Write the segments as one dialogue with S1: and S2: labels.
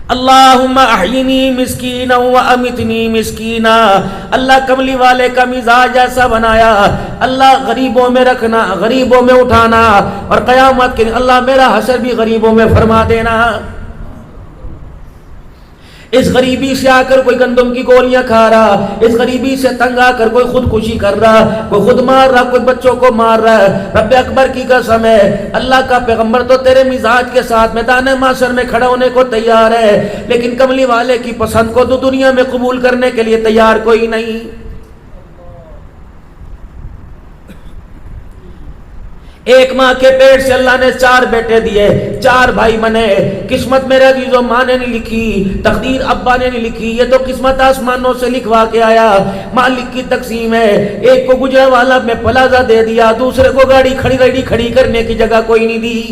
S1: اللہم احینی مسکینا و امیتنی مسکینا، اللہ کملی والے کا مزاج ایسا بنایا، اللہ غریبوں میں رکھنا، غریبوں میں اٹھانا، اور قیامت کے دن اللہ میرا حشر بھی غریبوں میں فرما دینا۔ اس غریبی سے آ کر کوئی گندم کی گولیاں کھا رہا، اس غریبی سے تنگ آ کر کوئی خودکشی کر رہا، کوئی خود مار رہا، کوئی بچوں کو مار رہا ہے، رب اکبر کی قسم ہے اللہ کا پیغمبر تو تیرے مزاج کے ساتھ میدان محشر میں کھڑا ہونے کو تیار ہے، لیکن کملی والے کی پسند کو تو دنیا میں قبول کرنے کے لیے تیار کوئی نہیں۔ ایک ماں کے پیٹ سے اللہ نے 4 بیٹے دیے، 4 بھائی بنے۔ قسمت میرے عزیزوں ماں نے نہیں لکھی، تقدیر ابا نے نہیں لکھی، یہ تو قسمت آسمانوں سے لکھوا کے آیا۔ مالک کی تقسیم ہے، ایک کو گجرانوالہ میں پلازہ دے دیا، دوسرے کو گاڑی کھڑی کرنے کی جگہ کوئی نہیں دی۔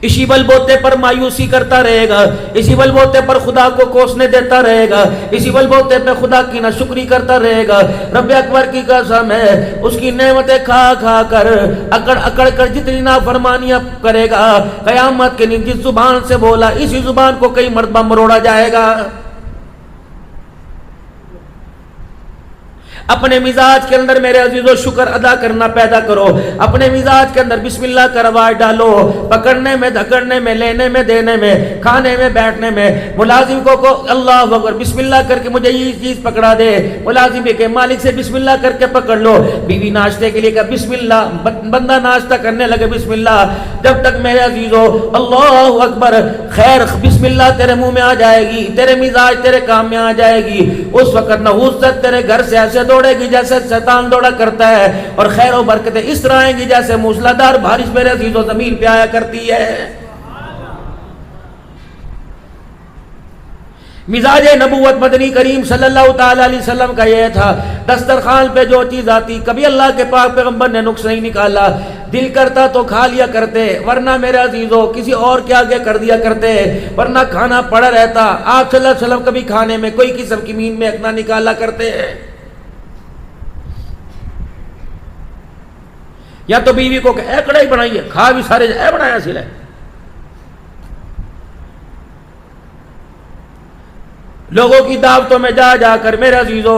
S1: اسی بل بوتے پر مایوسی کرتا رہے گا، اسی بل بوتے پر خدا کو کوسنے دیتا رہے گا، اسی بل بوتے پہ خدا کی ناشکری کرتا رہے گا۔ رب اکبر کی قسم ہے اس کی نعمتیں کھا کھا کر اکڑ کر جتنی نافرمانیاں کرے گا، قیامت کے دن جس زبان سے بولا اسی زبان کو کئی مرتبہ مروڑا جائے گا۔ اپنے مزاج کے اندر میرے عزیزو شکر ادا کرنا پیدا کرو، اپنے مزاج کے اندر بسم اللہ کا رواج ڈالو، پکڑنے میں، دھکڑنے میں، لینے میں، دینے میں، کھانے میں، بیٹھنے میں۔ ملازم کو اللہ اکبر بسم اللہ کر کے مجھے یہ چیز پکڑا دے، ملازم کے مالک سے بسم اللہ کر کے پکڑ لو، بیوی ناشتے کے لیے کہ بسم اللہ، بندہ ناشتہ کرنے لگے بسم اللہ۔ جب تک میرے عزیزو اللہ اکبر خیر بسم اللہ تیرے منہ میں آ جائے گی، تیرے مزاج تیرے کام میں آ جائے گی، اس وقت نحوست تیرے گھر سے ایسے دوڑے گی جیسے شیطان دوڑا کرتا ہے، اور خیر و برکتیں اس طرح آئیں گی جیسے موسلادھار بارش میرے عزیز و زمین پہ آیا کرتی ہے۔ مزاج نبوت مدنی کریم صلی اللہ تعالی علیہ وسلم کا یہ تھا، دسترخوان پہ جو چیز آتی کبھی اللہ کے پاک پیغمبر نے نقص نہیں نکالا، دل کرتا تو کھا لیا کرتے، ورنہ میرے عزیزو کسی اور کے آگے کر دیا کرتے، ورنہ کھانا پڑا رہتا۔ آپ صلی اللہ علیہ وسلم کبھی کھانے میں کوئی قسم کی مین میں نہ نکالا کرتے ہیں۔ یا تو بیوی کو کہ اے کڑھائی بنائیے، کھا بھی سارے اے بنایا سلے۔ لوگوں کی دعوتوں میں جا جا کر میرے عزیزو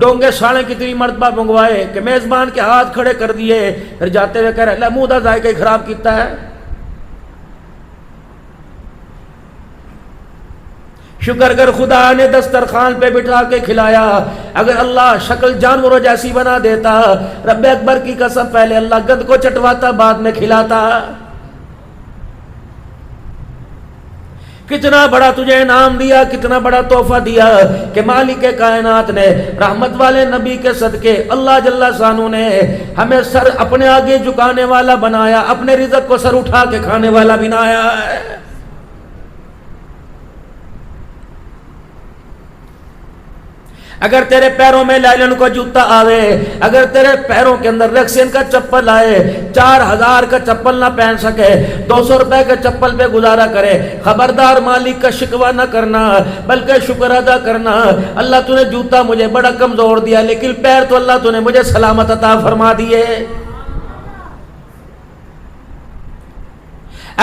S1: ڈونگے ساڑھے کتنی مرتبہ منگوائے کہ میزبان کے ہاتھ کھڑے کر دیے، پھر جاتے ہوئے کہہ رہے اللہ منہ دا ذائقہ خراب کیتا ہے۔ شکر اگر خدا نے دسترخوان پہ بٹھا کے کھلایا، اگر اللہ شکل جانوروں جیسی بنا دیتا، رب اکبر کی قسم پہلے اللہ گند کو چٹواتا بعد میں کھلاتا۔ کتنا بڑا تجھے انعام دیا، کتنا بڑا تحفہ دیا کہ مالک کائنات نے رحمت والے نبی کے صدقے اللہ جل شانہ نے ہمیں سر اپنے آگے جھکانے والا بنایا، اپنے رزق کو سر اٹھا کے کھانے والا بنایا ہے۔ اگر تیرے پیروں میں لائلن کا جوتا آوے، اگر تیرے پیروں کے اندر ریکسین کا چپل آئے، 4000 کا چپل نہ پہن سکے، 200 روپے کے چپل پہ گزارا کرے، خبردار مالک کا شکوہ نہ کرنا بلکہ شکر ادا کرنا۔ اللہ تو نے جوتا مجھے بڑا کمزور دیا لیکن پیر تو اللہ تو نے مجھے سلامت عطا فرما دیے۔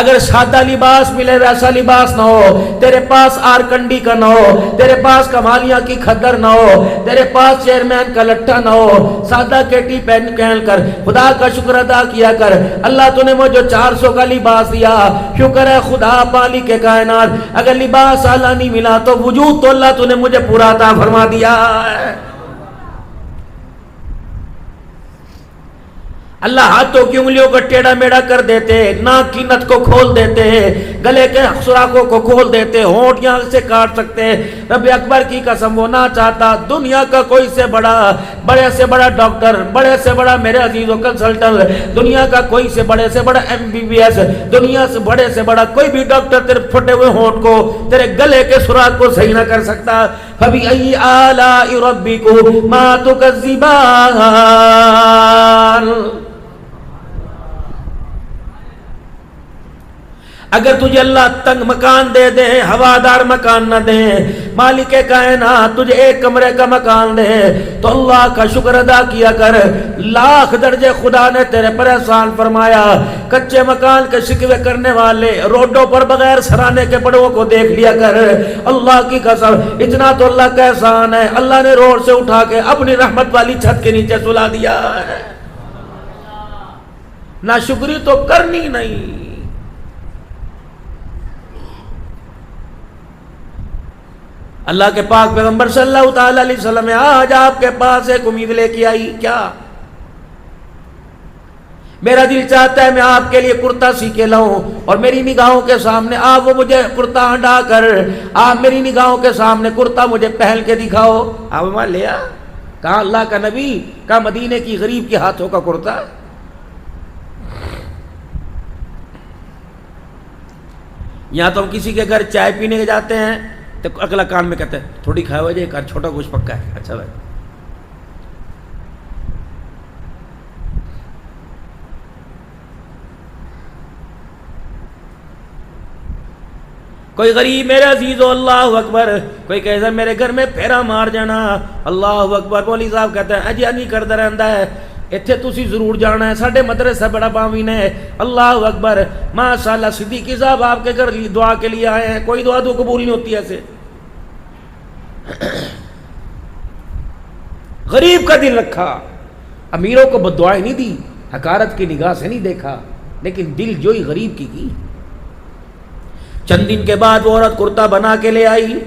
S1: اگر سادہ لباس ملے ویسا لباس نہ ہو، تیرے پاس آرکنڈی کا نہ ہو، تیرے پاس کمالیاں کی کھدر نہ ہو، تیرے پاس چیئرمین کا لٹھا نہ ہو، سادہ کیٹی پہن کر خدا کا شکر ادا کیا کر۔ اللہ تو نے مجھے 400 کا لباس دیا، شکر ہے خدا مالک کے کائنات۔ اگر لباس اعلیٰ نہیں ملا تو وجود تو اللہ تو نے مجھے پورا عطا فرما دیا ہے۔ اللہ ہاتھوں کی انگلیوں کو ٹیڑھا میڑھا کر دیتے، ناک کی نت کو کھول دیتے، گلے کے سوراخوں کو کھول دیتے، ہونٹ یہاں سے کاٹ سکتے۔ رب اکبر کی قسم وہ نہ چاہتا دنیا کا کوئی سے بڑے سے بڑا ڈاکٹر، بڑے سے بڑا میرے عزیز و کنسلٹنٹ، دنیا کا کوئی سے بڑا MBBS، دنیا سے بڑے سے بڑا کوئی بھی ڈاکٹر تیرے پھٹے ہوئے ہونٹ کو، تیرے گلے کے سوراخ کو صحیح نہ کر سکتا۔ فَبِأَيِّ آلَاءِ رَبِّكُمَا تُكَذِّبَانِ۔ اگر تجھے اللہ تنگ مکان دے دے، ہوادار مکان نہ دے، مالک کائنات تجھے ایک کمرے کا مکان دے، تو اللہ کا شکر ادا کیا کر۔ لاکھ درجے خدا نے تیرے پر احسان فرمایا۔ کچے مکان کے شکوے کرنے والے روڈوں پر بغیر سرانے کے بڑوں کو دیکھ لیا کر۔ اللہ کی قسم اتنا تو اللہ کا احسان ہے، اللہ نے روڈ سے اٹھا کے اپنی رحمت والی چھت کے نیچے سلا دیا ہے۔ ناشکری تو کرنی نہیں۔ اللہ کے پاک پیغمبر صلی اللہ تعالی علیہ وسلم آج آپ کے پاس ایک امید لے کے آئی، کیا؟ میرا دل چاہتا ہے میں آپ کے لیے کرتا سی کے لاؤں اور میری نگاہوں کے سامنے آپ وہ مجھے کرتا ہٹا کر آپ میری نگاہوں کے سامنے کرتا مجھے پہن کے دکھاؤ۔ آپ وہاں لیا، کہا اللہ کا نبی، کہا مدینے کی غریب کے ہاتھوں کا کرتا۔ یہاں تو ہم کسی کے گھر چائے پینے کے جاتے ہیں تو اگلا کان میں کہتے ہیں تھوڑی کھایا ہوا جائے، کہا چھوٹا گوشت پکا ہے، اچھا بھائی۔ کوئی غریب میرے عزیزو اللہ اکبر، کوئی کہتا ہے میرے گھر میں پھیرا مار جانا، اللہ اکبر۔ مولوی صاحب کہتے ہیں اجی نہیں کرتا رہتا ہے، اتھے تسی ضرور جانا ہے، ساڈے مدرسہ بڑا باوین ہے، اللہ اکبر۔ ماشاءاللہ صدیقی صاحب آپ کے گھر دعا کے لیے آئے ہیں، کوئی دعا تو قبول نہیں ہوتی ایسے۔ غریب کا دل رکھا، امیروں کو بددعائیں نہیں دی، حقارت کی نگاہ سے نہیں دیکھا، لیکن دل جوئی غریب کی۔ چند دن کے بعد وہ عورت کرتا بنا کے لے آئی،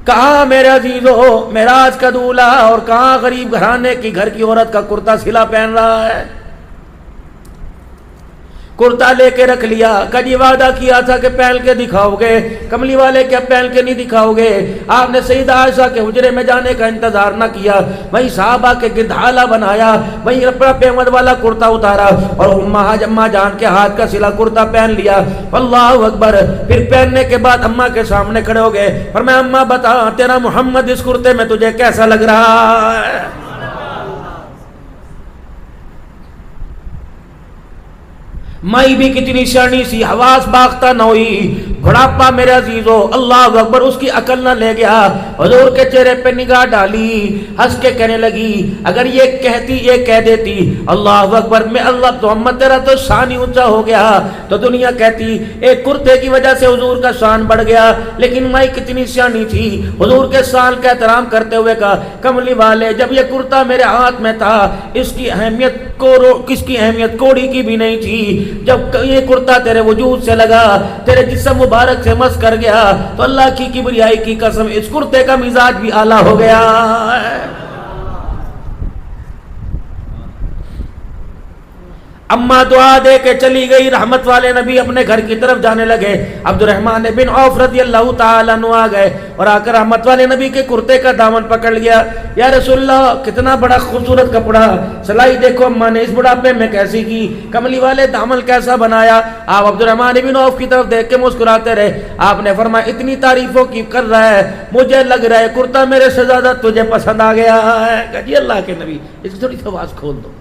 S1: کہاں میرے عزیزو معراج کا دولہا اور کہاں غریب گھرانے کی گھر کی عورت کا کرتا سلا پہن رہا ہے۔ کرتا لے کے رکھ لیا، کبھی وعدہ کیا تھا کہ پہن کے دکھاؤ گے، کملی والے کیا پہن کے نہیں دکھاؤ گے؟ آپ نے سیدہ عائشہ کے حجرے میں جانے کا انتظار نہ کیا، وہیں صحابہ کے گدھالا بنایا، وہیں اپنا پیمد والا کرتا اتارا اور اماں جان کے ہاتھ کا سلا کرتا پہن لیا، اللہ اکبر۔ پھر پہننے کے بعد اماں کے سامنے کھڑے ہو گئے، فرمایا اماں بتا تیرا محمد اس کرتے میں تجھے کیسا لگ رہا ہے؟ مائی بھی کتنی شرنی سی، حواس باختہ نہ ہوئی، بڑھاپا میرے عزیزو اللہ اکبر، اس کی عقل نہ لے گیا۔ حضور کے چہرے پہ نگاہ ڈالی، ہنس کے کہنے لگی اگر یہ کہتی یہ کہہ دیتی اللہ اکبر میں اللہ محمد تیرا تو شان ہی اونچا ہو گیا، تو دنیا کہتی ایک کرتے کی وجہ سے حضور کا شان بڑھ گیا۔ لیکن مائی کتنی شانی تھی، حضور کے شان کا احترام کرتے ہوئے کہا کملی والے جب یہ کرتا میرے ہاتھ میں تھا اس کی اہمیت کوڑی کی بھی نہیں تھی، جب یہ کرتا تیرے وجود سے لگا، تیرے جسم مبارک سے مس کر گیا، تو اللہ کی کبریائی کی قسم اس کرتے کا مزاج بھی اعلیٰ ہو گیا۔ اماں دعا دے کے چلی گئی، رحمت والے نبی اپنے گھر کی طرف جانے لگے۔ عبد الرحمن بن عوف رضی اللہ تعالیٰ عنہ آ گئے اور آ کر رحمت والے نبی کے کرتے کا دامن پکڑ لیا، یا رسول اللہ کتنا بڑا خوبصورت کپڑا، سلائی دیکھو اماں نے اس بڑھاپے میں کیسی کی، کملی والے دامن کیسا بنایا۔ آپ عبد الرحمن بن عوف کی طرف دیکھ کے مسکراتے رہے۔ آپ نے فرمایا اتنی تعریفوں کی کر رہا ہے، مجھے لگ رہا ہے کرتا میرے سے زیادہ تجھے پسند آ گیا ہے۔ کہ جی اللہ کے نبی اس کی تھوڑی سی آواز کھول دو۔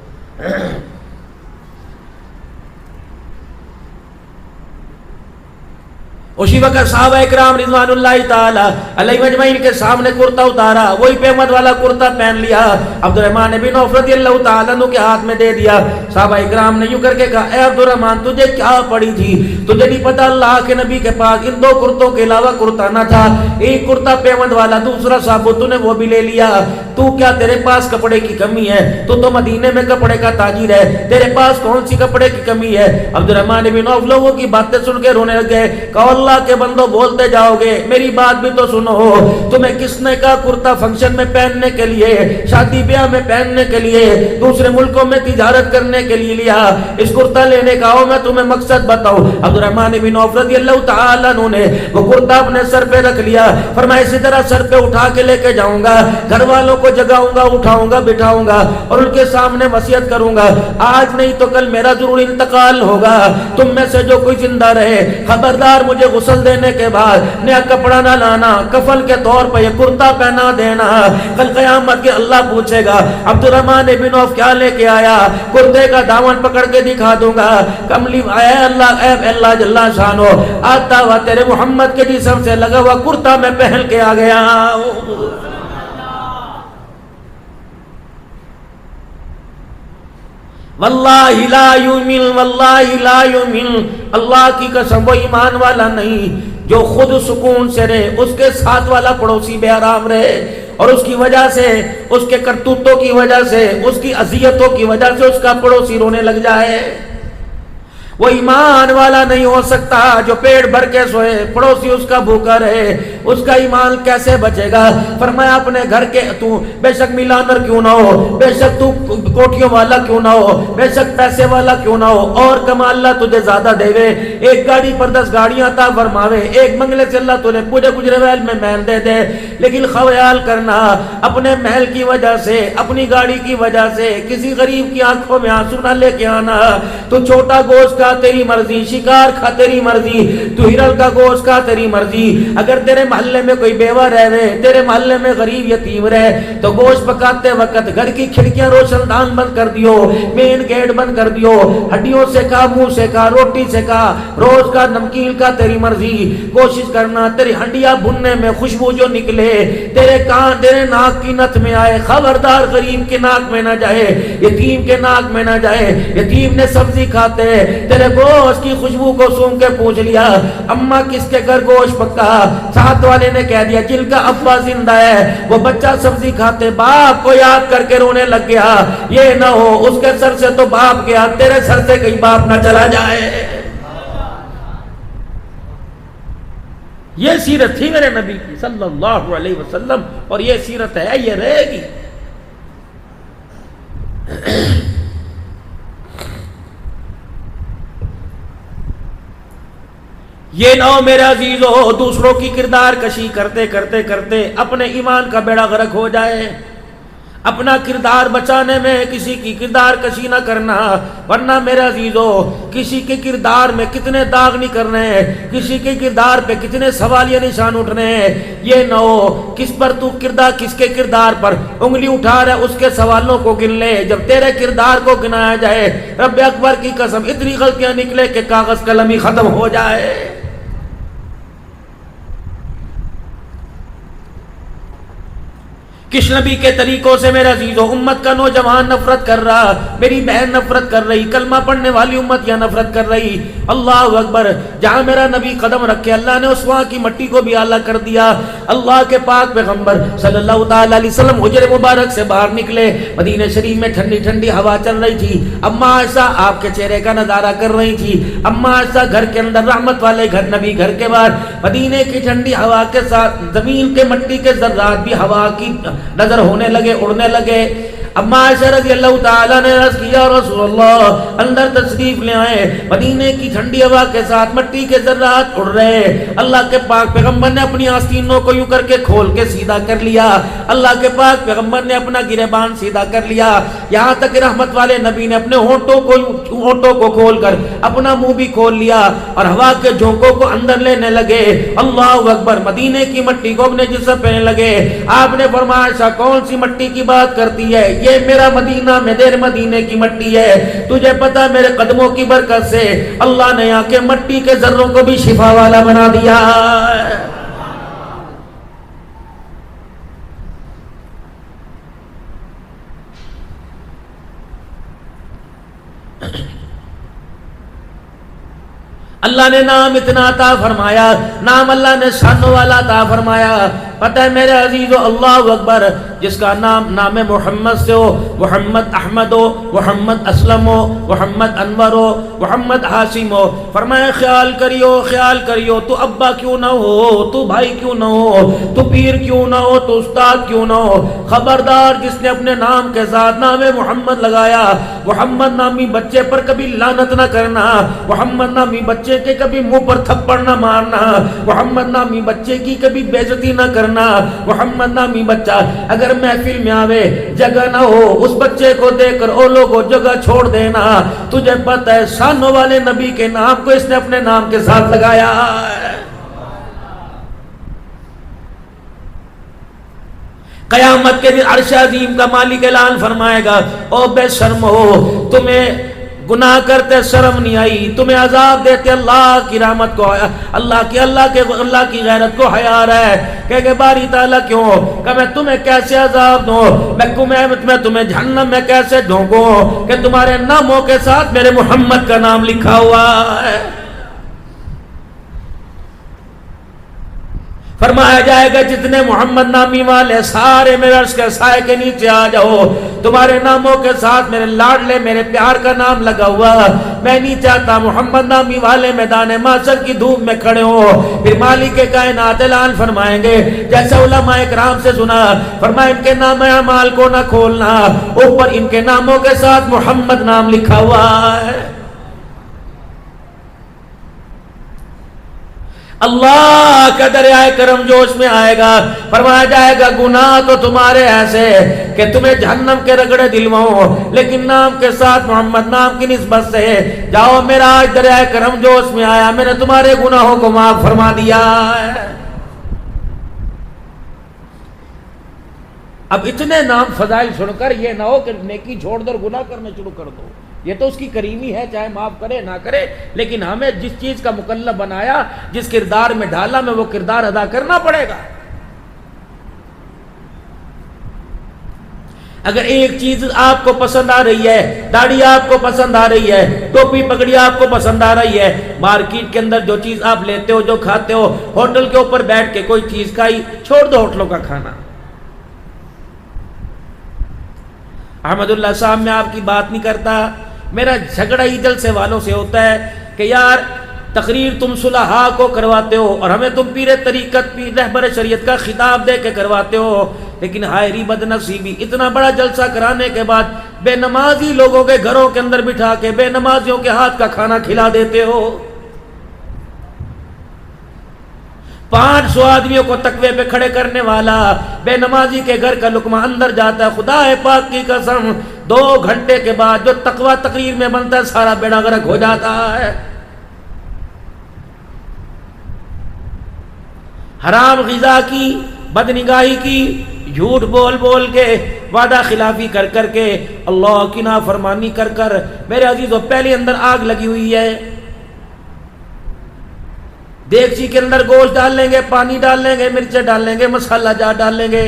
S1: اسی وقت صحابہ اکرام رضوان اللہ تعالی علیہ مجمعین کے سامنے کرتا اتارا، وہی پیمد والا کرتا پہن لیا، عبد الرحمن بن عوف رضی اللہ تعالیٰ عنہ کے ہاتھ میں دے دیا۔ صحابہ اکرام نے یوں کر کے کہا اے عبد الرحمن تجھے کیا پڑی تھی، تجھے نہیں پتا اللہ کے نبی کے پاس ان دو کرتوں کے علاوہ کرتا نہ تھا، ایک کرتا پیمد والا دوسرا صاحب تو نے وہ بھی لے لیا، تو کیا تیرے پاس کپڑے کی کمی ہے؟ تو مدینے میں کپڑے کا تاجر ہے، تیرے پاس کون سی کپڑے کی کمی ہے؟ عبد الرحمن بن عوف لوگوں کی باتیں سن کے رونے لگے، کہا اللہ کے بندوں بولتے جاؤ گے میری بات بھی تو سنو، تمہیں کس نے کہا کرتا فنکشن میں پہننے کے لیے، شادی بیاہ میں پہننے کے لیے، دوسرے ملکوں میں تجارت کرنے کے لیے لیا؟ اس کرتا لینے کا آؤ میں تمہیں مقصد بتاؤں۔ عبد الرحمن بن عوف رضی اللہ تعالیٰ عنہ نے وہ کرتا اپنے سر پہ رکھ لیا، فرمایا اسی طرح سر پہ اٹھا کے لے کے جاؤں گا، گھر والوں کو جگاؤں گا، اٹھاؤں گا، بٹھاؤں گا اور ان کے سامنے وصیت کروں گا آج نہیں تو کل میرا ضرور انتقال ہوگا، تم میں سے جو کوئی زندہ رہے خبردار مجھے غسل دینے کے بعد نیا کپڑا نہ لانا، کفن کے طور پر یہ کرتا پہنا دینا. کل قیامت کے اللہ پوچھے گا عبد الرحمن بن عوف کیا لے کے آیا؟ کرتے کا دامن پکڑ کے دکھا دوں گا. کملی اے اللہ جل شانو، آتا ہوا تیرے محمد کے جسم سے لگا ہوا کرتا میں پہن کے آ گیا. واللہ لا یؤمن، واللہ لا یؤمن، اللہ کی قسم وہ ایمان والا نہیں جو خود سکون سے رہے، اس کے ساتھ والا پڑوسی بے آرام رہے اور اس کی وجہ سے، اس کے کرتوتوں کی وجہ سے، اس کی اذیتوں کی وجہ سے اس کا پڑوسی رونے لگ جائے. وہ ایمان والا نہیں ہو سکتا جو پیٹ بھر کے سوئے، پڑوسی اس کا بھوکا رہے. اس کا ایمان کیسے بچے گا؟ فرمایا اپنے گھر کے تو بے شک میلانر کیوں نہ ہو، بے شک تو کوٹھیوں والا کیوں نہ ہو، بے شک پیسے والا کیوں نہ ہو، اور کما اللہ تجھے زیادہ دے وے، ایک گاڑی پر 10 گاڑیاں عطا فرماوے، ایک بنگلے سے اللہ تجھے پورے گجرے محل میں محل دے دے، لیکن خیال کرنا اپنے محل کی وجہ سے، اپنی گاڑی کی وجہ سے کسی غریب کی آنکھوں میں آنسو نہ لے کے آنا. تو چھوٹا گوشت کا تیری مرضی، شکار کھا تیری مرضی، تو ہرن کا گوشت کا تیری مرضی. اگر تیرے محلے میں کوئی بیوہ رہے، تیرے محلے میں غریب یتیم رہے، تو گوشت پکاتے وقت گھر کی کھڑکیاں روشن دان بند کر دیو، مین گیٹ بند کر دیو، ہڈیوں سے کھا، منہ سے کھا، روٹی سے کھا، روز کا نمکین کا تیری مرضی. کوشش کرنا تیری ہڈیاں بھننے میں خوشبو جو نکلے تیرے کان، تیرے ناک کی نت میں آئے، خبردار غریب کے ناک میں نہ جائے، یتیم کے ناک میں نہ جائے. یتیم نے سبزی کھاتے تیرے گوشت کی خوشبو کو سونگ کے پوچھ لیا اماں کس کے گھر گوشت پکا؟ ساتھ والے نے کہہ دیا جن کا ابا زندہ ہے. وہ بچہ سبزی کھاتے باپ کو یاد کر کے رونے لگ گیا. یہ نہ ہو اس کے سر سے تو باپ گیا، تیرے سر سے کہیں باپ نہ چلا جائے. یہ سیرت تھی میرے نبی کی صلی اللہ علیہ وسلم، اور یہ سیرت ہے، یہ رہے گی. یہ نہ ہو میرے عزیزو دوسروں کی کردار کشی کرتے کرتے کرتے اپنے ایمان کا بیڑا غرق ہو جائے. اپنا کردار بچانے میں کسی کی کردار کشی نہ کرنا، ورنہ میرے عزیزو کسی کے کردار میں کتنے داغ نہیں کرنے ہیں، کسی کے کردار پہ کتنے سوالیہ نشان اٹھنے ہیں. یہ نہ ہو کس پر تو کردار، کس کے کردار پر انگلی اٹھا رہا ہے اس کے سوالوں کو گن لے. جب تیرے کردار کو گنایا جائے رب اکبر کی قسم اتنی غلطیاں نکلے کہ کاغذ قلم ہی ختم ہو جائے. کس نبی کے طریقوں سے میرے عزیزو امت کا نوجوان نفرت کر رہا، میری بہن نفرت کر رہی، کلمہ پڑھنے والی امت یا نفرت کر رہی. اللہ اکبر، جہاں میرا نبی قدم رکھے اللہ نے اس وہاں کی مٹی کو بھی اعلیٰ کر دیا. اللہ کے پاک پیغمبر صلی اللہ تعالی علیہ وسلم حجر مبارک سے باہر نکلے، مدینہ شریف میں ٹھنڈی ٹھنڈی ہوا چل رہی تھی. اما عائشہ آپ کے چہرے کا نظارہ کر رہی تھی. اما عائشہ گھر کے اندر، رحمت والے گھر، نبی گھر کے باہر، مدینے کی ٹھنڈی ہوا کے ساتھ زمین کے مٹی کے ذرات بھی ہوا کی نظر ہونے لگے، اڑنے لگے. اما عائشہ رضی اللہ تعالیٰ نے عرض کیا رسول اللہ اندر تشریف لے آئے، مدینے کی ٹھنڈی ہوا کے ساتھ مٹی کے ذرات اڑ رہے. اللہ کے پاک پیغمبر نے اپنی آستینوں کو یوں کر کے کھول کے سیدھا کر لیا. اللہ کے پاک پیغمبر نے اپنا گریبان سیدھا کر لیا، یہاں تک کہ رحمت والے نبی نے اپنے ہونٹوں کو کھول کر اپنا منہ بھی کھول لیا اور ہوا کے جھونکوں کو اندر لینے لگے. اللہ اکبر، مدینے کی مٹی کو اپنے جسم پہنے لگے. آپ نے فرمایا کون سی مٹی کی بات کرتی ہے؟ یہ میرا مدینہ میں دیر مدینے کی مٹی ہے. تجھے پتا میرے قدموں کی برکت سے اللہ نے یہاں کے مٹی کے ذروں کو بھی شفا والا بنا دیا. اللہ نے نام اتنا عطا فرمایا، نام اللہ نے شان والا عطا فرمایا. پتہ ہے میرے عزیزو اللہ اکبر، جس کا نام محمد سے ہو، محمد احمد ہو، محمد اسلم ہو، محمد انور ہو، محمد حاشم ہو، فرمایا خیال کریو تو ابا کیوں نہ ہو، تو بھائی کیوں نہ ہو، تو پیر کیوں نہ ہو، تو استاد کیوں نہ ہو، خبردار جس نے اپنے نام کے ساتھ نام محمد لگایا، محمد نامی بچے پر کبھی لعنت نہ کرنا، محمد نامی بچے کے کبھی منہ پر تھپڑ نہ مارنا، محمد نامی بچے کی کبھی بے عزتی نہ کرنا. کرنا محمد نامی بچہ اگر محفل میں آوے جگہ نہ ہو اس بچے کو دیکھ کر او لوگوں جگہ چھوڑ دینا، تجھے پتہ ہے شانوں والے نبی کے نام کو اس نے اپنے نام کے ساتھ لگایا ہے۔ قیامت کے دن عرش عظیم کا مالک اعلان فرمائے گا، او بے شرم ہو، تمہیں گناہ کرتے شرم نہیں آئی، تمہیں عذاب دیتے اللہ کی رحمت کو اللہ کی غیرت کو حیا ہے، کہ باری تعالیٰ کیوں کہ میں تمہیں کیسے عذاب دوں، میں تمہیں جہنم میں کیسے ڈھونکوں کہ تمہارے ناموں کے ساتھ میرے محمد کا نام لکھا ہوا ہے۔ فرمایا جائے گا جتنے محمد نامی والے سارے میرے عرش کے سائے کے نیچے آ جاؤ، تمہارے ناموں کے ساتھ میرے لاڈلے میرے پیار کا نام لگا ہوا، میں نہیں چاہتا محمد نامی والے میدان محشر کی دھوپ میں کھڑے ہوں۔ پھر مالک کائنات اعلان فرمائیں گے جیسے علماء کرام سے سنا، فرمایا ان کے نام اعمال کو نہ کھولنا، اوپر ان کے ناموں کے ساتھ محمد نام لکھا ہوا ہے۔ اللہ کا دریائے کرم جوش میں آئے گا، فرمایا جائے گا گناہ تو تمہارے ایسے کہ تمہیں جہنم کے رگڑے دلواؤں، لیکن نام کے ساتھ محمد نام کی نسبت سے جاؤ میرا آج دریائے کرم جوش میں آیا، میں نے تمہارے گناہوں کو معاف فرما دیا ہے۔ اب اتنے نام فضائل سن کر یہ نہ ہو کہ نیکی چھوڑ دو اور گناہ کرنے شروع کر دو، یہ تو اس کی کریمی ہے، چاہے معاف کرے نہ کرے، لیکن ہمیں جس چیز کا مکلف بنایا، جس کردار میں ڈالا، میں وہ کردار ادا کرنا پڑے گا۔ اگر ایک چیز آپ کو پسند آ رہی ہے، داڑھی آپ کو پسند آ رہی ہے، ٹوپی پگڑی آپ کو پسند آ رہی ہے، مارکیٹ کے اندر جو چیز آپ لیتے ہو جو کھاتے ہو، ہوٹل کے اوپر بیٹھ کے کوئی چیز کھائی، چھوڑ دو ہوٹلوں کا کھانا۔ احمد اللہ صاحب میں آپ کی بات نہیں کرتا، میرا جھگڑا ہی جلسے والوں سے ہوتا ہے کہ یار تقریر تم صلحاء کو کرواتے ہو اور ہمیں تم پیر طریقت پیر رہبر شریعت کا خطاب دے کے کرواتے ہو، لیکن ہائری بد نصیبی اتنا بڑا جلسہ کرانے کے بعد بے نمازی لوگوں کے گھروں کے اندر بٹھا کے بے نمازیوں کے ہاتھ کا کھانا کھلا دیتے ہو۔ 500 آدمیوں کو تقوی پہ کھڑے کرنے والا بے نمازی کے گھر کا لقمہ اندر جاتا ہے، خدا پاک کی قسم 2 گھنٹے کے بعد جو تقوی تقریر میں بنتا ہے سارا بیڑا غرق ہو جاتا ہے۔ حرام غذا کی، بدنگاہی کی، جھوٹ بول بول کے، وعدہ خلافی کر کر کے، اللہ کی نافرمانی کر کر، میرے عزیزوں پہلے اندر آگ لگی ہوئی ہے، دیگچی کے اندر گوشت ڈال لیں گے، پانی ڈال لیں گے، مرچیں ڈال لیں گے، مسالہ جات ڈال لیں گے،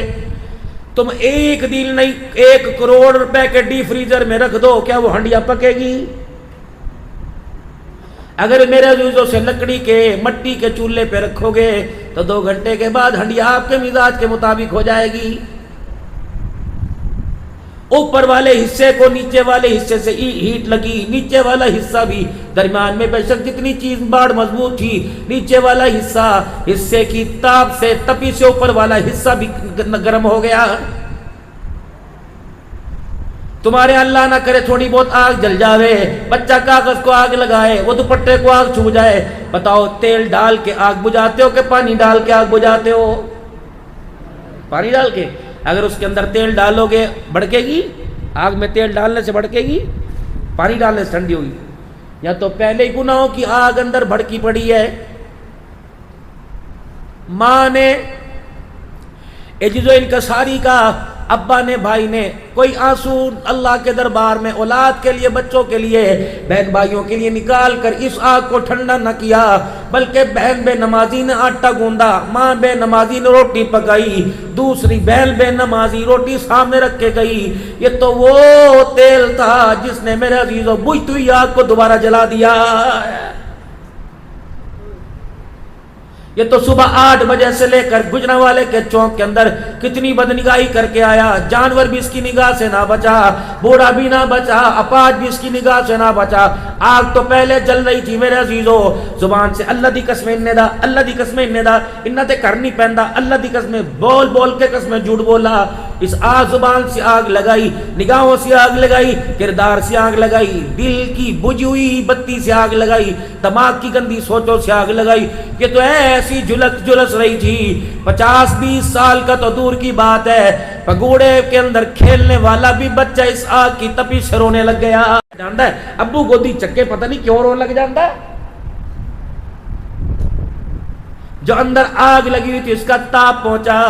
S1: تم ایک دن نہیں 1 کروڑ روپے کے ڈی فریزر میں رکھ دو، کیا وہ ہنڈیا پکے گی؟ اگر میرے عزیزوں سے لکڑی کے مٹی کے چولہے پہ رکھو گے تو 2 گھنٹے کے بعد ہنڈیا آپ کے مزاج کے مطابق ہو جائے گی۔ اوپر والے حصے کو نیچے والے حصے سے ہیٹ لگی، نیچے والا حصہ بھی درمیان میں بے شک جتنی چیز باڑ مضبوط تھی، نیچے والا حصے کی تاپ سے تپی سے اوپر والا حصہ بھی گرم ہو گیا۔ تمہارے اللہ نہ کرے تھوڑی بہت آگ جل جاوے، بچہ کاغذ کو آگ لگائے، وہ دوپٹے کو آگ چھو جائے، بتاؤ تیل ڈال کے آگ بجھاتے ہو کہ پانی ڈال کے آگ بجھاتے ہو؟ پانی ڈال کے۔ اگر اس کے اندر تیل ڈالو گے بھڑکے گی؟ آگ میں تیل ڈالنے سے بھڑکے گی؟ پانی ڈالنے سے ٹھنڈی ہوگی؟ یا تو پہلے ہی گناہوں کی آگ اندر بھڑکی پڑی ہے۔ ماں نے عجز و انکساری کا، ابا نے، بھائی نے، کوئی آنسو اللہ کے دربار میں اولاد کے لیے، بچوں کے لیے، بہن بھائیوں کے لیے نکال کر اس آگ کو ٹھنڈا نہ کیا، بلکہ بہن بے نمازی نے آٹا گوندا، ماں بے نمازی نے روٹی پکائی، دوسری بہن بے نمازی روٹی سامنے رکھ کے گئی۔ یہ تو وہ تیل تھا جس نے میرے عزیزوں بجھتی ہوئی آگ کو دوبارہ جلا دیا۔ یہ تو صبح 8 بجے سے لے کر گجرانوالے کے چوک کے اندر کتنی بدنگاہی کر کے آیا، جانور بھی اس کی نگاہ سے نہ بچا، بوڑھا بھی نہ بچا، اپاہج بھی اس کی نگاہ سے نہ بچا۔ آگ تو پہلے جل رہی تھی میرے عزیزو، زبان سے اللہ دی قسم انہیں دا، اللہ دی قسم انہیں دا، انہیں تے کرنی پہندا، اللہ دی قسم بول بول کے قسم جھوٹ بولا۔ اس آگ زبان سے آگ لگائی، نگاہوں سے آگ لگائی، کردار سے آگ لگائی، دل کی بجھی ہوئی بتی سے آگ لگائی، دماغ کی گندی سوچوں سے آگ لگائی۔ یہ تو ایسا ایسی جلس رہی تھی 50-20 سال کا تو دور کی بات ہے، پگوڑے کے اندر کھیلنے والا بھی بچہ اس آگ کی تپش سے رونے لگ گیا. جانتا ہے ابو گودی چکے پتہ نہیں کیوں رونے لگ جاتا ہے. جو اندر آگ لگی ہوئی تھی اس کا تاپ پہنچا.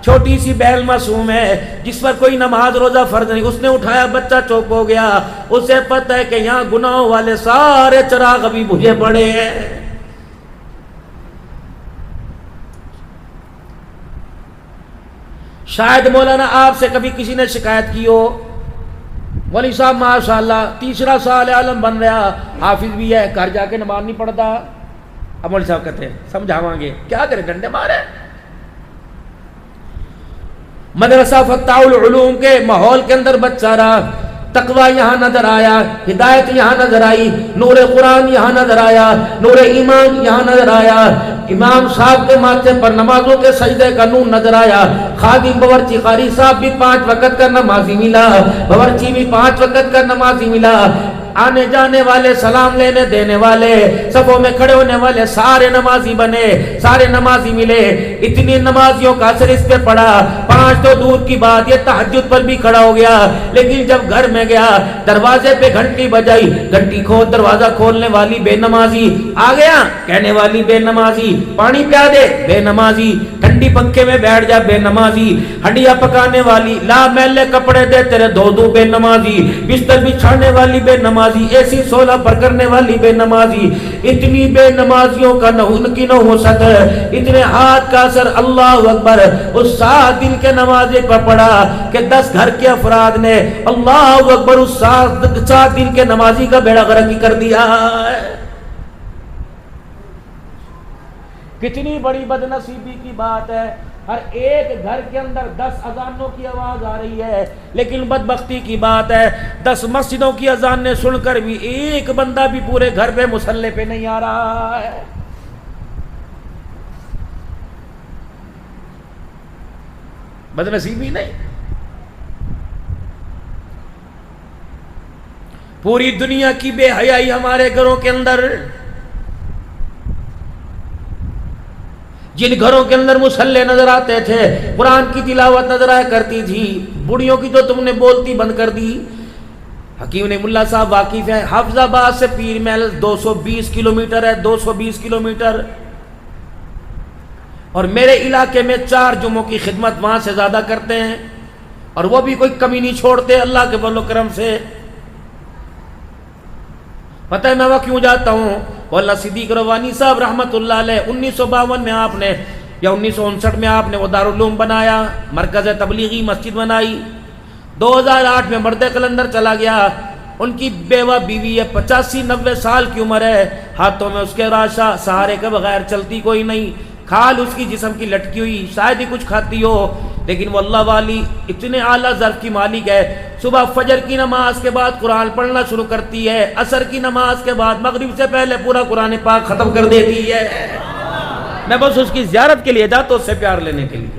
S1: چھوٹی سی بہل معصوم ہے جس پر کوئی نماز روزہ فرض نہیں، اس نے اٹھایا، بچہ چوپ ہو گیا. اسے پتہ ہے کہ یہاں گناہوں والے سارے چراغ ابھی بجھے پڑے ہیں. شاید مولانا آپ سے کبھی کسی نے شکایت کی ہو، ولی صاحب ماشاءاللہ 3 سال عالم بن رہا، حافظ بھی ہے، گھر جا کے نماز نہیں پڑھتا. اب مولوی صاحب کہتے ہیں سمجھاواں گے، کیا کرے، ڈنڈے مارے. مدرسہ فتح العلوم کے ماحول کے اندر بچہ رہا، تقوی یہاں نظر آیا، ہدایت یہاں نظر آئی، نور قرآن یہاں نظر آیا، نور ایمان یہاں نظر آیا. امام صاحب کے ماتھے پر نمازوں کے سجدے کا نور نظر آیا. خادم باورچی قاری صاحب بھی 5 وقت کا نمازی ملا، باورچی بھی 5 وقت کا نمازی ملا. آنے جانے والے، سلام لینے دینے والے، صفوں میں کھڑے ہونے والے سارے نمازی بنے، سارے نمازی ملے. اتنی نمازیوں کا اثر اس پہ پڑا. 5 تو دور کی بات، یہ تہجد پر بھی کھڑا ہو گیا. لیکن جب گھر میں گیا دروازے پہ گھنٹی بجائی، گھنٹی کھول، دروازہ کھولنے والی بے نمازی، آ گیا کہنے والی بے نمازی، پانی پیا دے بے نمازی، ٹھنڈی پنکھے میں بیٹھ جا بے نمازی، ہنڈیا پکانے والی، لا میلے کپڑے دے تیرے دھو دوں بے نمازی، بستر بچھانے والی بے نمازی، ایسی سولہ پر کرنے والی بے نمازی. اتنی بے نمازیوں کا ان کی نحوست، اتنے ہاتھ کا اثر. اللہ اکبر. اس 7 دن کے نمازے پر پڑا کہ 10 گھر کے افراد نے اللہ اکبر اس 7 دن کے نمازی کا بیڑا غرق کر دیا. کتنی بڑی بدنصیبی کی بات ہے. ہر ایک گھر کے اندر 10 اذانوں کی آواز آ رہی ہے، لیکن بدبختی کی بات ہے 10 مسجدوں کی اذانیں سن کر بھی ایک بندہ بھی پورے گھر پہ مصلی پہ نہیں آ رہا ہے. بدنصیبی نہیں. پوری دنیا کی بے حیائی ہمارے گھروں کے اندر. جن گھروں کے اندر مصلی نظر آتے تھے، قرآن کی تلاوت نظر آیا کرتی تھی، بڑیوں کی تو تم نے بولتی بند کر دی. حکیم نے ملا صاحب واقف ہیں، حافظ آباد سے پیر محل 220 کلومیٹر ہے، 220 کلومیٹر. اور میرے علاقے میں 4 جمعوں کی خدمت وہاں سے زیادہ کرتے ہیں، اور وہ بھی کوئی کمی نہیں چھوڑتے اللہ کے فضل و کرم سے. پتہ ہے میں وہاں کیوں جاتا ہوں؟ مولانا صدیق روانی صاحب رحمت اللہ علیہ 1952 میں آپ نے یا 1959 میں آپ نے وہ دارالعلوم بنایا، مرکز تبلیغی مسجد بنائی. 2008 میں مرد قلندر چلا گیا. ان کی بیوہ بیوی ہے، 85-90 سال کی عمر ہے، ہاتھوں میں اس کے راشا، سہارے کے بغیر چلتی کوئی نہیں، کھال اس کی جسم کی لٹکی ہوئی، شاید ہی کچھ کھاتی ہو. لیکن وہ اللہ والی اتنے اعلیٰ ظرف کی مالک ہے. صبح فجر کی نماز کے بعد قرآن پڑھنا شروع کرتی ہے، عصر کی نماز کے بعد مغرب سے پہلے پورا قرآن پاک ختم کر دیتی ہے. میں بس اس کی زیارت کے لیے جاتا ہوں، اس سے پیار لینے کے لیے.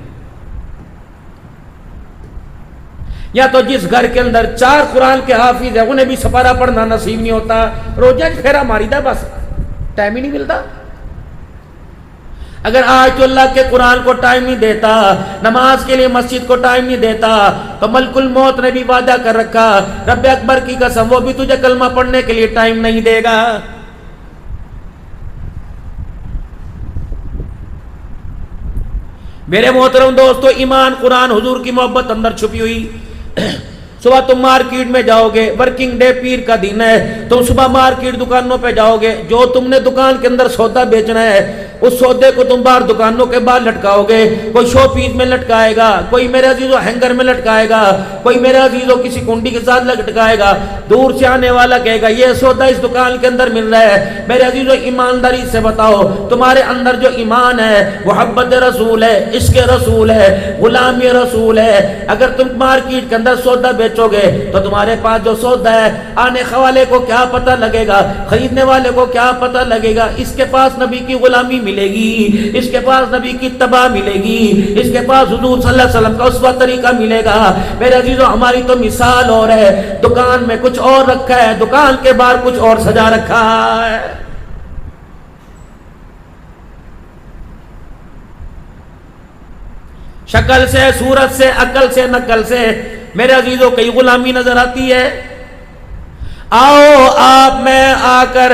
S1: یا تو جس گھر کے اندر 4 قرآن کے حافظ ہیں انہیں بھی سپارہ پڑھنا نصیب نہیں ہوتا، روزہ پھیرا ماری دا، بس ٹائم ہی نہیں ملتا. اگر آج تو اللہ کے قرآن کو ٹائم نہیں دیتا، نماز کے لیے مسجد کو ٹائم نہیں دیتا، تو ملک الموت نے بھی وعدہ کر رکھا، رب اکبر کی قسم وہ بھی تجھے کلمہ پڑھنے کے لیے ٹائم نہیں دے گا. میرے محترم دوستو، ایمان، قرآن، حضور کی محبت اندر چھپی ہوئی. صبح تم مارکیٹ میں جاؤ گے، ورکنگ ڈے پیر کا دن ہے، تم صبح مارکیٹ دکانوں پہ جاؤ گے، جو تم نے دکان کے اندر سودا بیچنا ہے اس سودے کو تم باہر دکانوں کے باہر لٹکاؤ گے. کوئی شو پیس میں لٹکائے گا، کوئی میرے عزیزو ہینگر میں لٹکائے گا، کوئی میرے عزیزو کسی کنڈی کے ساتھ لٹکائے گا. دور سے آنے والا کہے گا یہ سودا اس دکان کے اندر مل رہا ہے. میرے عزیزو ایمانداری سے بتاؤ، تمہارے اندر جو ایمان ہے، محبت رسول ہے، عشق رسول ہے، غلامی رسول ہے. اگر تم مارکیٹ کے اندر سودا بیچو گے تو تمہارے پاس جو سودا ہے آنے والے کو کیا پتہ لگے گا، خریدنے والے کو کیا پتہ لگے گا. اس کے پاس نبی کی غلامی ملے گی، اس کے پاس نبی کی اتباع ملے گی، اس کے پاس حضور صلی اللہ علیہ وسلم کا اسوہ طریقہ ملے گا. میرے عزیزو، ہماری تو مثال اور ہے، دکان میں کچھ اور رکھا ہے، دکان کے باہر کچھ اور سجا رکھا ہے. شکل سے، صورت سے، عقل سے، نقل سے میرے عزیزوں کئی غلامی نظر آتی ہے. آؤ آپ میں آ کر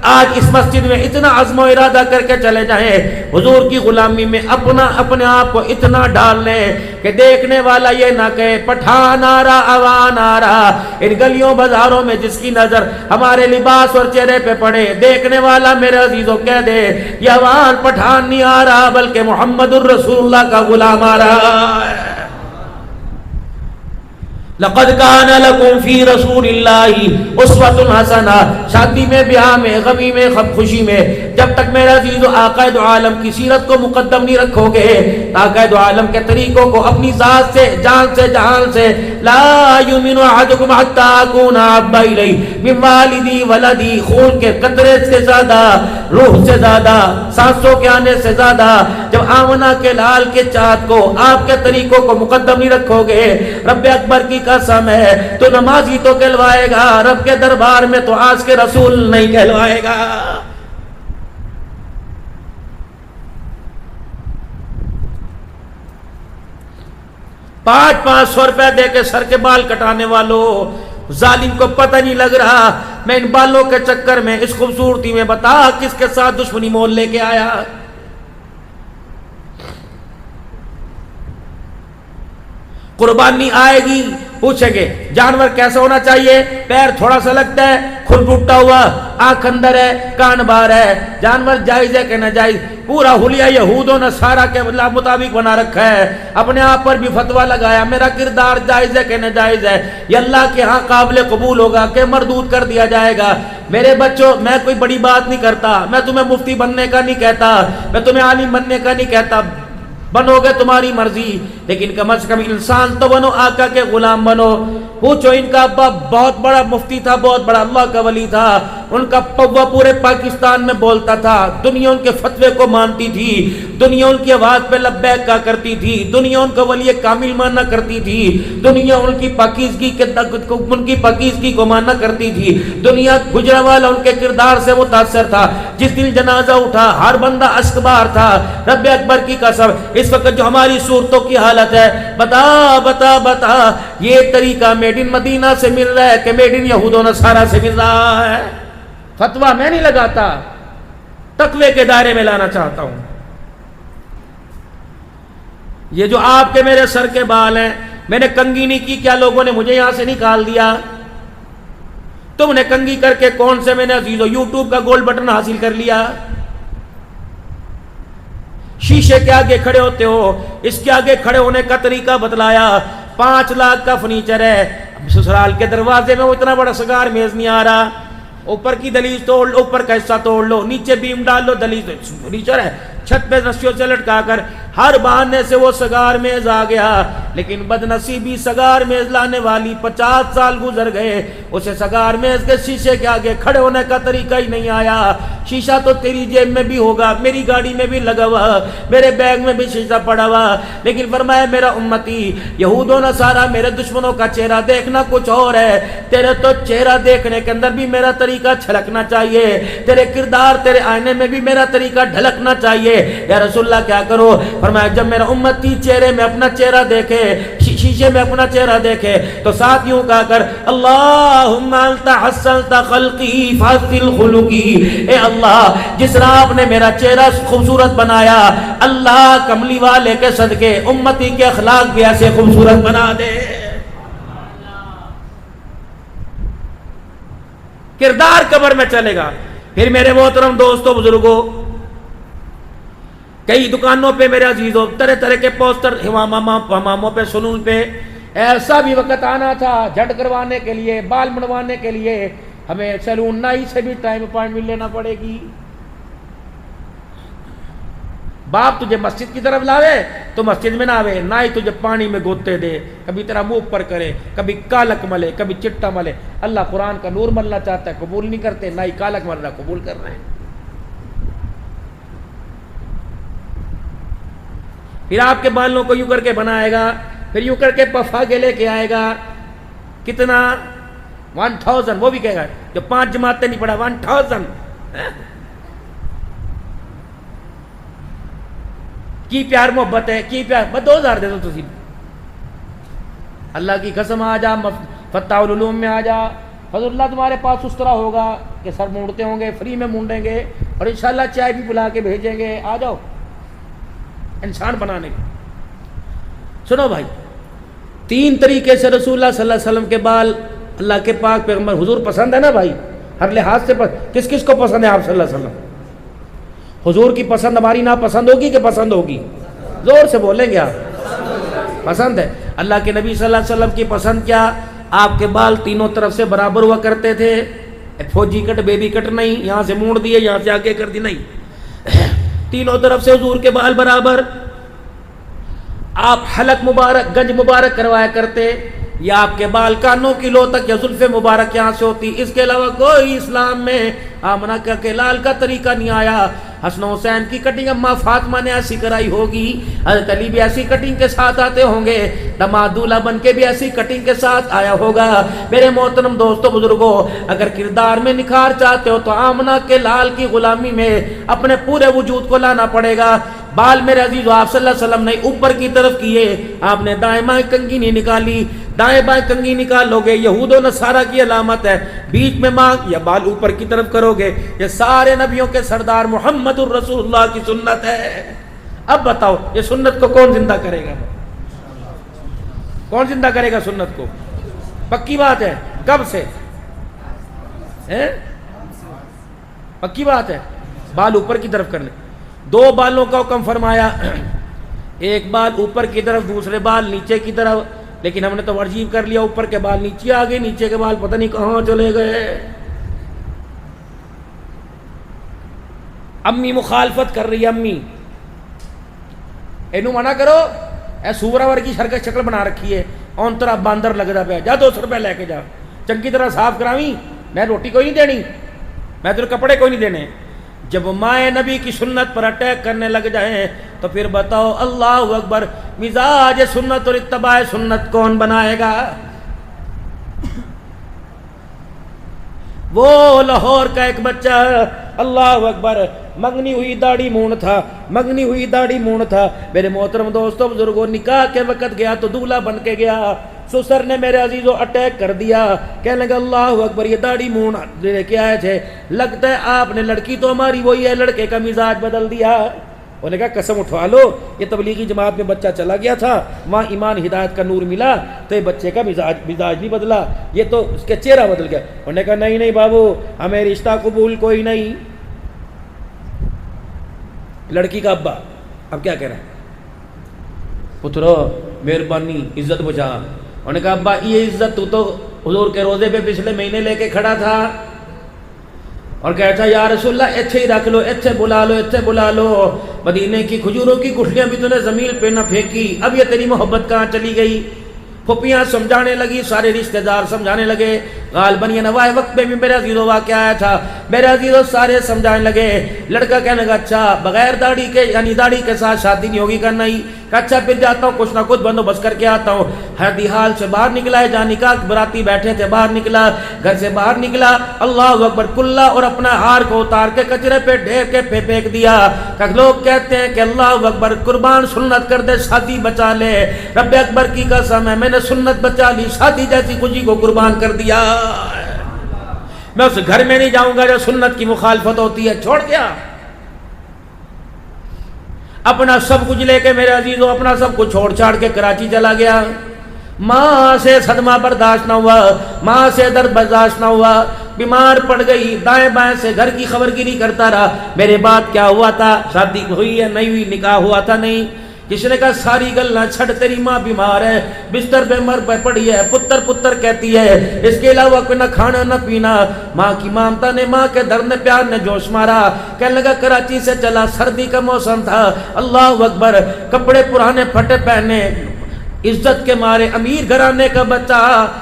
S1: آج اس مسجد میں اتنا عزم و ارادہ کر کے چلے جائیں، حضور کی غلامی میں اپنے آپ کو اتنا ڈال لیں کہ دیکھنے والا یہ نہ کہے پٹھان آ رہا، عوان آ رہا. ان گلیوں بازاروں میں جس کی نظر ہمارے لباس اور چہرے پہ پڑے، دیکھنے والا میرے عزیزوں کہہ دے یہ عوان پٹھان نہیں آ رہا بلکہ محمد الرسول اللہ کا غلام آ رہا ہے. لقد کان لکم فی رسول اللہ اسوۃ حسنہ. شادی میں، بیاہ میں، غمی میں، خوشی میں جب تک میرا عزیز آقا دو عالم کی سیرت کو مقدم نہیں رکھو گے، آقا دو عالم کے طریقوں کو اپنی ذات سے، جان سے، جہان سے، لا یؤمن احدکم حتی اکون احب الیہ من والدی ولدی، خون کے قطرے سے زیادہ، روح سے زیادہ، سانسوں کے آنے سے زیادہ جب آمنہ کے لال کے چاہت کو، آپ کے طریقوں کو مقدم نہیں رکھو گے، رب اکبر کی قسم ہے تو نمازی تو کہلوائے گا، رب کے دربار میں تو آج کے رسول نہیں کہلوائے گا. ₹500 دے کے سر کے بال کٹانے والوں، ظالم کو پتہ نہیں لگ رہا میں ان بالوں کے چکر میں، اس خوبصورتی میں، بتا کس کے ساتھ دشمنی مول لے کے آیا. قربانی آئے گی، پوچھیں گے جانور کیسا ہونا چاہیے؟ پیر تھوڑا سا لگتا ہے، کھل ٹوٹا ہوا، آنکھ اندر ہے، کان باہر ہے. جانور جائز ہے کہ ناجائز؟ پورا حلیہ یہود و نصارہ کے مطابق بنا رکھا ہے. اپنے آپ پر بھی فتویٰ لگایا میرا کردار جائز ہے کہ ناجائز ہے، یہ اللہ کے ہاں قابل قبول ہوگا کہ مردود کر دیا جائے گا. میرے بچوں، میں کوئی بڑی بات نہیں کرتا، میں تمہیں مفتی بننے کا نہیں کہتا، میں تمہیں عالم بننے کا نہیں کہتا، بنو گے تمہاری مرضی، لیکن کم از کم انسان تو بنو، آقا کے غلام بنو. پوچھو ان کا ابا بہت بڑا مفتی تھا، بہت بڑا اللہ کا ولی تھا، ان کا پوا پورے پاکستان میں بولتا تھا، دنیا ان کے فتوے کو مانتی تھی، دنیا ان کی آواز پہ لبیک کہا کرتی تھی، دنیا ان کو ولی کامل مانا کرتی تھی، دنیا ان کی پاکیزگی کو مانا کرتی تھی، دنیا گجرانوالہ ان کے کردار سے متاثر تھا. جس دن جنازہ اٹھا ہر بندہ اشکبار تھا. رب اکبر کی قسم اس وقت جو ہماری صورتوں کی حالت ہے، بتا بتا بتا یہ طریقہ میڈ ان مدینہ سے مل رہا ہے کہ میڈ ان یہود و نصارہ سے مل رہا ہے؟ فتویٰ میں نہیں لگاتا، تقوی کے دائرے میں لانا چاہتا ہوں. یہ جو آپ کے میرے سر کے بال ہیں، میں نے کنگھی نہیں کی، کیا لوگوں نے مجھے یہاں سے نکال دیا؟ تم نے کنگھی کر کے کون سے میں نے عزیزو یوٹیوب کا گولڈ بٹن حاصل کر لیا؟ شیشے کے آگے کھڑے ہوتے ہو، اس کے آگے کھڑے ہونے کا طریقہ بتلایا. 5 لاکھ کا فرنیچر ہے، سسرال کے دروازے میں وہ اتنا بڑا سگار میز نہیں آ رہا. اوپر کی دلیز توڑ لو، اوپر کا حصہ توڑ لو، نیچے بیم ڈال لو، دلیز فرنیچر ہے، چھت پہ رسیوں سے لٹکا کر ہر بہانے سے وہ سگار میز آ گیا. لیکن بدنصیبی سگار میز لانے والی 50 سال گزر گئے، اسے سگار میز کے شیشے کے آگے کھڑے ہونے کا طریقہ ہی نہیں آیا. شیشہ تو تیری جیب میں بھی ہوگا، میری گاڑی میں بھی لگا ہوا، میرے بیگ میں بھی شیشہ پڑا ہوا، لیکن فرمایا میرا امتی یہود و نصارہ میرے دشمنوں کا چہرہ دیکھنا کچھ اور ہے، تیرے تو چہرہ دیکھنے کے اندر بھی میرا طریقہ چھلکنا چاہیے، تیرے کردار، تیرے آئینے میں بھی میرا طریقہ ڈھلکنا چاہیے. یا رسول اللہ کیا کرو؟ فرمایا جب میرا امتی چہرے میں اپنا چہرہ دیکھے، شیشے میں اپنا چہرہ دیکھے تو ساتھ یوں کہا کر اللہم انت حسنت خلقی فحسن خلقی، اے اللہ جس طرح آپ نے میرا چہرہ خوبصورت بنایا، اللہ کملی والے کے صدقے امتی کے اخلاق بھی ایسے خوبصورت بنا دے. کردار قبر میں چلے گا. پھر میرے محترم دوستوں، بزرگوں، کئی دکانوں پہ میرے عزیزوں طرح طرح کے پوسٹر، ہماموں پہ، سلون پہ. ایسا بھی وقت آنا تھا جھڑ کروانے کے لیے، بال منڈوانے کے لیے ہمیں سیلون نائی سے بھی ٹائم اپائنٹمنٹ لینا پڑے گی. باپ تجھے مسجد کی طرف لاوے تو مسجد میں نہ آوے، نائی تجھے پانی میں گوتے دے، کبھی تیرا منہ پر کرے، کبھی کالک ملے، کبھی چٹا ملے. اللہ قرآن کا نور ملنا چاہتا ہے، قبول نہیں کرتے، نائی کالک مل رہا قبول کر رہے ہیں. پھر آپ کے بالوں کو یوں کر کے بنائے گا، پھر یوں کر کے پفا کے لے کے آئے گا. کتنا؟ 1000. وہ بھی کہے گا جو 5 جماعتیں نہیں پڑھا 1000. کی پیار محبت ہے کی پیار بس 2000 دے دو تسی اللہ کی قسم آ جا فتح العلوم میں آ جا فضل اللہ تمہارے پاس اس طرح ہوگا کہ سر مونڈتے ہوں گے فری میں مونڈیں گے اور انشاءاللہ چائے بھی بلا کے بھیجیں گے آ جاؤ انسان بنانے کے سنو بھائی 3 طریقے سے رسول اللہ صلی اللہ علیہ وسلم کے بال اللہ کے پاک پیغمبر حضور پسند ہے نا بھائی ہر لحاظ سے کس کس کو پسند ہے آپ صلی اللہ علیہ وسلم حضور کی پسند ہماری ناپسند ہوگی کہ پسند ہوگی زور سے بولیں گے آپ پسند ہے اللہ کے نبی صلی اللہ علیہ وسلم کی پسند کیا آپ کے بال تینوں طرف سے برابر ہوا کرتے تھے فوجی کٹ بیبی کٹ نہیں یہاں سے موڑ دیے یہاں سے آگے کر دی نہیں تینوں طرف سے حضور کے بال برابر آپ حلق مبارک گنج مبارک کروایا کرتے یا آپ کے بال کانوں کی لو تک یا زلف مبارک یہاں سے ہوتی اس کے علاوہ کوئی اسلام میں آمنہ کے لال کا طریقہ نہیں آیا حسن حسین کی کٹنگ اماں فاطمہ نے ایسی کرائی ہوگی حضرت علی بھی ایسی کٹنگ کے ساتھ آتے ہوں گے داماد دولہا بن کے بھی ایسی کٹنگ کے ساتھ آیا ہوگا میرے محترم دوستو بزرگوں اگر کردار میں نکھار چاہتے ہو تو آمنہ کے لال کی غلامی میں اپنے پورے وجود کو لانا پڑے گا بال میرے عزیز آپ صلی اللہ علیہ وسلم نے اوپر کی طرف کیے آپ نے دائیں بائیں کنگھی نہیں نکالی دائیں بائیں کنگھی نکال لو گے یہود و نصارہ کی علامت ہے بیچ میں مانگ یا بال اوپر کی طرف کرو گے یہ سارے نبیوں کے سردار محمد الرسول اللہ کی سنت ہے اب بتاؤ یہ سنت کو کون زندہ کرے گا کون زندہ کرے گا سنت کو پکی بات ہے کب سے پکی بات ہے بال اوپر کی طرف کرنے 2 بالوں کا حکم فرمایا ایک بال اوپر کی طرف دوسرے بال نیچے کی طرف لیکن ہم نے تو ورجیب کر لیا اوپر کے بال نیچے آ گئے نیچے کے بال پتہ نہیں کہاں چلے گئے امی مخالفت کر رہی ہے امی اینو منع کرو اے سورا ورگی شکل بنا رکھی ہے اون طرح باندر لگدا پیا جا 200 روپے لے کے جا چنگی طرح صاف کراویں میں روٹی کوئی نہیں دینی میں تیرے کپڑے کوئی نہیں دینے جب مائے نبی کی سنت پر اٹیک کرنے لگ جائیں تو پھر بتاؤ اللہ اکبر مزاج سنت اور اتباع سنت کون بنائے گا وہ لاہور کا ایک بچہ اللہ اکبر منگنی ہوئی داڑھی مونڈ تھا منگنی ہوئی داڑھی مونڈ تھا میرے محترم دوستو بزرگوں نکاح کے وقت گیا تو دولہا بن کے گیا سسر نے میرے عزیزوں اٹیک کر دیا کہنے لگا اللہ اکبر یہ داڑھی مونڈ لے کے آئے تھے لگتا ہے آپ نے لڑکی تو ہماری وہی ہے لڑکے کا مزاج بدل دیا انہوں نے کہا قسم اٹھوا لو یہ تبلیغی جماعت میں بچہ چلا گیا تھا وہاں ایمان ہدایت کا نور ملا تو یہ بچے کا مزاج نہیں بدلا یہ تو اس کے چہرہ بدل گیا انہوں نے کہا نہیں بابو ہمیں رشتہ قبول کوئی نہیں لڑکی کا ابا اب کیا کہہ رہا ہے پترو مہربانی عزت بچا انہوں نے کہا ابا یہ عزت تو حضور کے روزے پہ پچھلے مہینے لے کے کھڑا تھا اور کہتا یا رسول اللہ ایتھے ہی رکھ لو ایتھے بلا لو مدینے کی کھجوروں کی گٹھلیاں بھی تو نے زمین پہ نہ پھینکی اب یہ تیری محبت کہاں چلی گئی پھپیاں سمجھانے لگی سارے رشتہ دار سمجھانے لگے غالباً یہ نوائے وقت میں بھی میرے عزیزوں واقعہ آیا تھا میرے عزیزوں سارے سمجھانے لگے لڑکا کہنے لگا اچھا بغیر داڑھی کے یعنی داڑھی کے ساتھ شادی نہیں ہوگی کرنا ہی اچھا پھر جاتا ہوں کچھ نہ کچھ بندوبست کر کے آتا ہوں ہردی حال سے باہر نکلا ہے جہاں نکاح براتی بیٹھے تھے باہر نکلا گھر سے باہر نکلا اللہ اکبر کلا اور اپنا ہار کو اتار کے کچرے پہ ڈھیر کے پھینک دیا لوگ کہتے ہیں کہ اللہ اکبر قربان سنت کر دے شادی بچا لے رب اکبر کی قسم ہے میں نے سنت بچا لی شادی جیسی خوشی کو قربان کر دیا میں اس گھر میں نہیں جاؤں گا جو سنت کی مخالفت ہوتی ہے چھوڑ گیا اپنا سب کچھ لے کے میرے عزیزوں اپنا سب کچھ چھوڑ چھاڑ کے کراچی چلا گیا ماں سے صدمہ برداشت نہ ہوا ماں سے درد برداشت نہ ہوا بیمار پڑ گئی دائیں بائیں سے گھر کی خبر گیری کرتا رہا میرے بعد کیا ہوا تھا شادی ہوئی ہے نہیں ہوئی نکاح ہوا تھا نہیں کسی نے کہا ساری گل نہ چھڑ تیری ماں بیمار ہے بستر پہ مر پہ پڑی ہے پتر کہتی ہے اس کے علاوہ کوئی نہ کھانا نہ پینا ماں کی مامتا نے ماں کے درد نے پیار نے جوش مارا کہنے لگا کراچی سے چلا سردی کا موسم تھا اللہ اکبر کپڑے پرانے پھٹے پہنے عزت کے مارے امیر گھرانے کا بچہ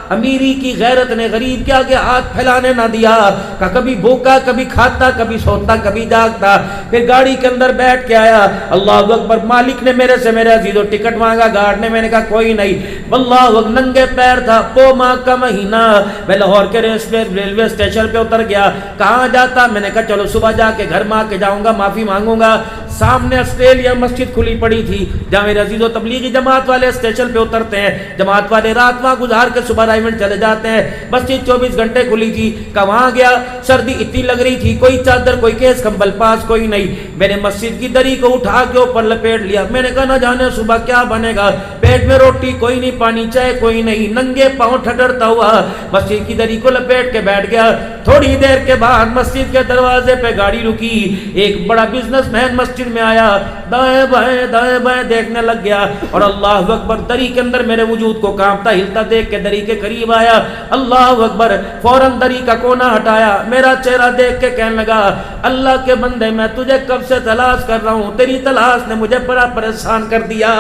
S1: امیری کی غیرت نے غریب کے آگے ہاتھ پھیلانے نہ دیا کہ کبھی بھوکا کبھی کھاتا کبھی سوتا کبھی جاگتا. پھر گاڑی کے اندر بیٹھ کے آیا, اللہ اکبر, مالک نے میرے سے میرے عزیزو ٹکٹ مانگا, گارڈ نے, میں نے کہا کوئی نہیں, واللہ ننگے پیر تھا, پو ماہ کا مہینہ, میں لاہور کے ریلوے اسٹیشن پہ اتر گیا. کہاں جاتا؟ میں نے کہا چلو صبح جا کے گھر میں آ کے جاؤں گا, معافی مانگوں گا. سامنے آسٹریلیا مسجد کھلی پڑی تھی جہاں میرے عزیزو تبلیغی جماعت والے اسٹیشن پہ اترتے ہیں, جماعت والے رات وہاں گزار کے صبح رائمنڈ چلے جاتے ہیں. مسجد 24 گھنٹے کھلی تھی. کہاں گیا؟ سردی اتنی لگ رہی تھی, کوئی چادر کوئی کیس کمبل پاس کوئی نہیں. میں نے مسجد کی دری کو اٹھا کے اوپر لپیٹ لیا. میں نے کہا نہ جانے صبح کیا بنے گا, پیٹ میں روٹی کوئی نہیں, پانی چائے کوئی نہیں, ننگے پاؤں ٹھٹرتا ہوا مسجد کی دری کو لپیٹ کے بیٹھ گیا. تھوڑی دیر کے بعد مسجد کے دروازے پہ گاڑی رکی, ایک بڑا بزنس مین مسجد میں آیا, دائیں بائیں دیکھنے لگ گیا, اور اللہ اکبر, دری کے اندر میرے وجود کو کانپتا ہلتا دیکھ کے دری کے قریب آیا. اللہ اکبر, فوراً دری کا کونا ہٹایا, میرا چہرہ دیکھ کے کہنے لگا, اللہ کے بندے میں تجھے کب سے تلاش کر رہا ہوں, تیری تلاش نے مجھے بڑا پریشان کر دیا.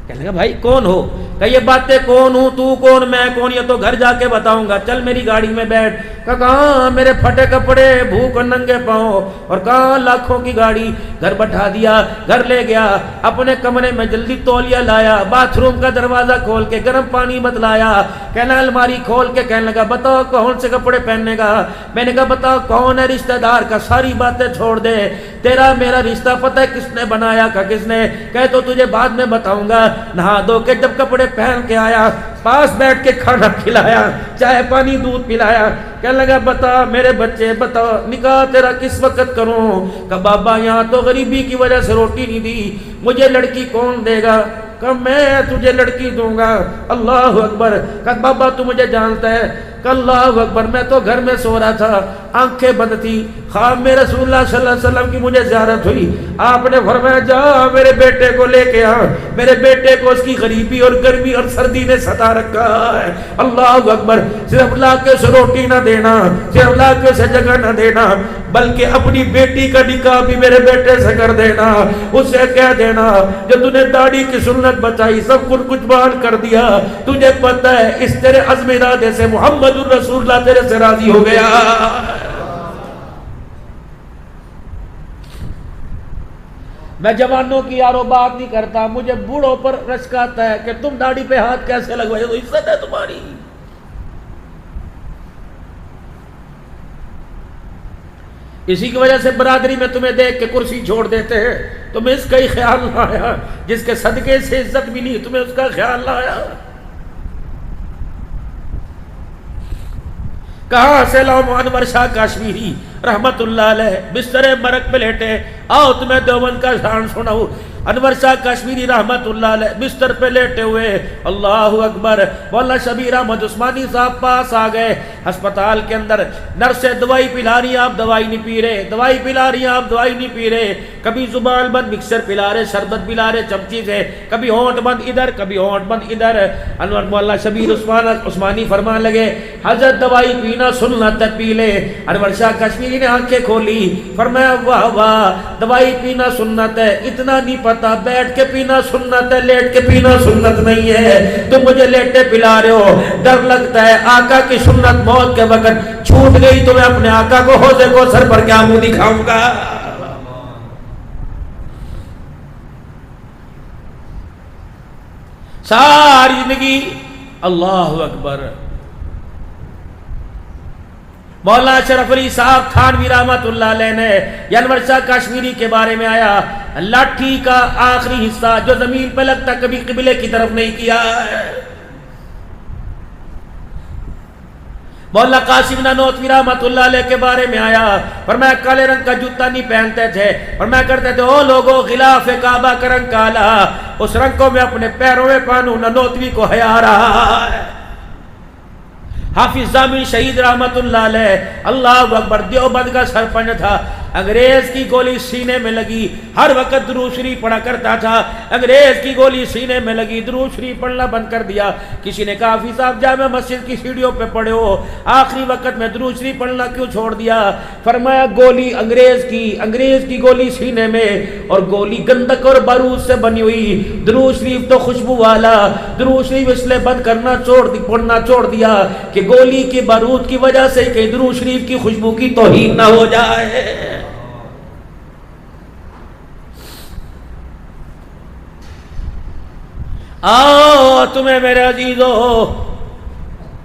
S1: کہنے لگا بھائی کون ہو؟ کہ یہ باتیں کون ہوں, تو کون, میں کون, یہ تو گھر جا کے بتاؤں گا, چل میری گاڑی میں بیٹھ. کہاں میرے پھٹے کپڑے, بھوک اور ننگے پاؤں, اور کہاں لاکھوں کی گاڑی. گھر بٹھا دیا, گھر لے گیا, اپنے کمرے میں جلدی تولیہ لایا, باتھ روم کا دروازہ کھول کے گرم پانی بتلایا. کہنا الماری کھول کے کہنے لگا بتاؤ کون سے کپڑے پہننے گا. میں نے کہا بتاؤ کون ہے رشتہ دار کا, ساری باتیں چھوڑ دے, تیرا میرا رشتہ پتہ ہے کس نے بنایا کا کس نے, کہ تو تجھے بعد میں بتاؤں گا. نہا دھو کے جب کپڑے پہن کے آیا, پاس بیٹھ کے کھانا کھلایا, چائے پانی دودھ پلایا. کہنے لگا بتا میرے بچے, بتا نکاح تیرا کس وقت کروں. کہ بابا یہاں تو غریبی کی وجہ سے روٹی نہیں دی, مجھے لڑکی کون دے گا؟ کہ میں تجھے لڑکی دوں گا. اللہ اکبر. کہ بابا تو مجھے جانتا ہے. کہ اللہ اکبر, میں تو گھر میں سو رہا تھا, آنکھیں بند تھی, خواب میں رسول اللہ صلی اللہ علیہ وسلم کی مجھے زیارت ہوئی. آپ نے فرمایا جا میرے بیٹے کو لے کے آ, میرے بیٹے کو اس کی غریبی اور گرمی اور سردی نے ستا رکھا ہے. اللہ اکبر. صرف لا کے اسے روٹی نہ دینا, صرف لا کے اسے جگہ نہ دینا, بلکہ اپنی بیٹی کا نکاح بھی میرے بیٹے سے کر دینا. اسے کہہ دینا جو تو نے داڑھی کی سنت بچائی سب کچھ بحال کر دیا, تجھے پتہ ہے اس تیرے عزم ارادے سے محمد الرسول اللہ تیرے سے راضی ہو گیا. میں جوانوں کی یارو بات نہیں کرتا, مجھے بوڑھوں پر رشک آتا ہے کہ تم داڑھی پہ ہاتھ کیسے لگوائے, تو عزت ہے تمہاری. اسی کی وجہ سے برادری میں تمہیں دیکھ کے کرسی چھوڑ دیتے ہیں, تمہیں اس کا ہی خیال نہ آیا, جس کے صدقے سے عزت ملی تمہیں اس کا خیال نہ آیا. کہاں سے لاؤں؟ انور شاہ کاشمیری رحمت اللہ علیہ بستر مرگ پہ لیٹے, آؤ تمہیں دیوبند کا شان سناؤں. انور شاہ کشمیری رحمت اللہ علیہ بستر پہ لیٹے ہوئے, اللہ اکبر, مولانا شبیر احمد عثمانی صاحب پاس آ گئے. ہسپتال کے اندر نرسیں دوائی پلا رہی ہیں, آپ دوائی نہیں پی رہے, دوائی پلا رہی ہیں, آپ دوائی نہیں پی رہے. کبھی زبان بند مکسر پلا رہے, شربت پلا رہے چمچی سے, کبھی ہونٹ بند ادھر کبھی ہونٹ بند ادھر. انور مولانا شبیر عثمانی فرمان لگے حضرت دوائی پینا سنت ہے, پی لے. انور شاہ کشمیری نے آنکھیں کھولی, فرمایا واہ واہ, دوائی پینا سنت ہے, اتنا نہیں پتا بیٹھ کے پینا سنت ہے, لیٹ کے پینا سنت نہیں ہے. تم مجھے لیٹے پلا رہے ہو, ڈر لگتا ہے آقا کی سنت موت کے وقت چھوٹ گئی تو میں اپنے آقا کو حوض کوثر پر کیا منہ دکھاؤں گا. ساری زندگی اللہ اکبر. مولانا اشرف علی صاحب تھانوی رحمت اللہ علیہ نے انور شاہ کشمیری کے بارے میں آیا, لاٹھی کا آخری حصہ جو زمین پہ لگتا کبھی قبلے کی طرف نہیں کیا ہے. مولانا قاسم نانوتوی رحمت اللہ علیہ کے بارے میں آیا, فرمایا کالے رنگ کا جوتا نہیں پہنتے تھے, فرمایا کرتے تھے او لوگوں غلاف کعبہ کا رنگ کالا, اس رنگ کو میں اپنے پیروں میں پہنوں, نانوتوی کو حیا رہا ہے. حافظ ضامن شہید رحمت اللہ علیہ اللہ اکبر دیوبند کا سرپنچ تھا, انگریز کی گولی سینے میں لگی، ہر وقت درود شریف پڑھا کرتا تھا، انگریز کی گولی سینے میں لگی، درود شریف پڑھنا بند کر دیا۔ کسی نے کہا حافظ صاحب جامع مسجد کی سیڑھیوں پہ پڑھے ہو، آخری وقت میں درود شریف پڑھنا کیوں چھوڑ دیا؟ فرمایا گولی انگریز کی گولی سینے میں، اور گولی گندک اور بارود سے بنی ہوئی، درود شریف تو خوشبو والا، درود شریف اس لیے بند کرنا پڑھنا چھوڑ دیا کہ گولی کی بارود کی وجہ سے کہ درود شریف کی خوشبو کی توہین نہ ہو جائے۔ آؤ تمہیں میرے عزیزو